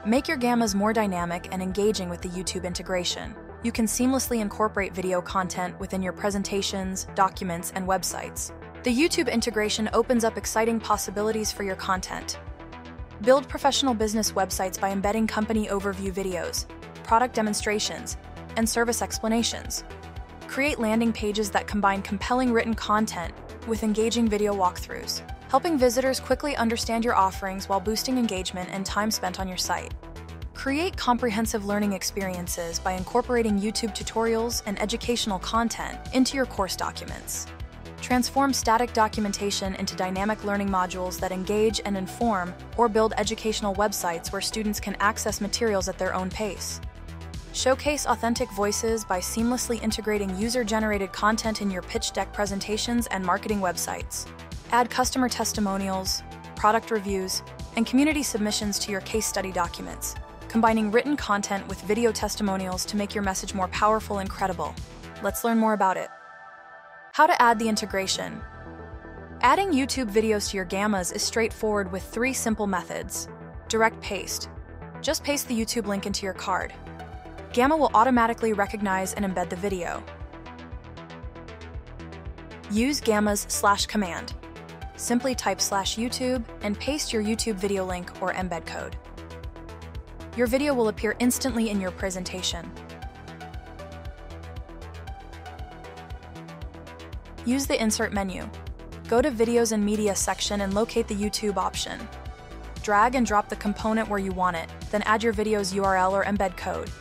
Make your gammas more dynamic and engaging with the YouTube integration. You can seamlessly incorporate video content within your presentations, documents, and websites. The YouTube integration opens up exciting possibilities for your content. Build professional business websites by embedding company overview videos, product demonstrations, and service explanations. Create landing pages that combine compelling written content with engaging video walkthroughs, helping visitors quickly understand your offerings while boosting engagement and time spent on your site. Create comprehensive learning experiences by incorporating YouTube tutorials and educational content into your course documents. Transform static documentation into dynamic learning modules that engage and inform, or build educational websites where students can access materials at their own pace. Showcase authentic voices by seamlessly integrating user-generated content in your pitch deck presentations and marketing websites. Add customer testimonials, product reviews, and community submissions to your case study documents, combining written content with video testimonials to make your message more powerful and credible. Let's learn more about it. How to add the integration. Adding YouTube videos to your gammas is straightforward with 3 simple methods. Direct paste. Just paste the YouTube link into your card. Gamma will automatically recognize and embed the video. Use gammas /command. Simply type /YouTube and paste your YouTube video link or embed code. Your video will appear instantly in your presentation. Use the Insert menu. Go to Videos and Media section and locate the YouTube option. Drag and drop the component where you want it, then add your video's URL or embed code.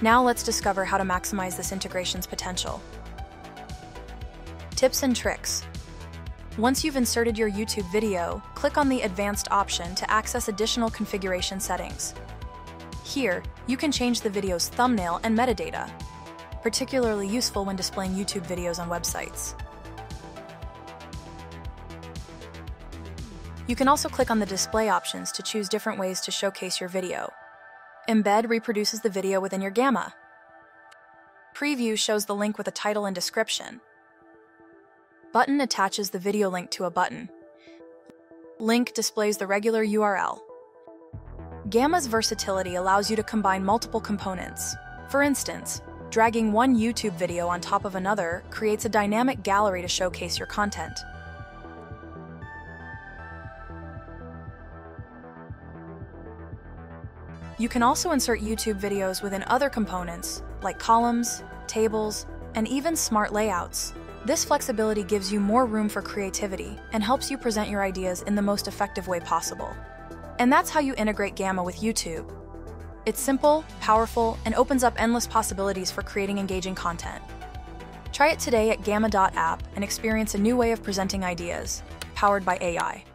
Now let's discover how to maximize this integration's potential. Tips and tricks. Once you've inserted your YouTube video, click on the Advanced option to access additional configuration settings. Here, you can change the video's thumbnail and metadata, particularly useful when displaying YouTube videos on websites. You can also click on the display options to choose different ways to showcase your video. Embed reproduces the video within your gamma. Preview shows the link with a title and description. Button attaches the video link to a button. Link displays the regular URL. Gamma's versatility allows you to combine multiple components. For instance, dragging one YouTube video on top of another creates a dynamic gallery to showcase your content. You can also insert YouTube videos within other components, like columns, tables, and even smart layouts. This flexibility gives you more room for creativity and helps you present your ideas in the most effective way possible. And that's how you integrate Gamma with YouTube. It's simple, powerful, and opens up endless possibilities for creating engaging content. Try it today at gamma.app and experience a new way of presenting ideas, powered by AI.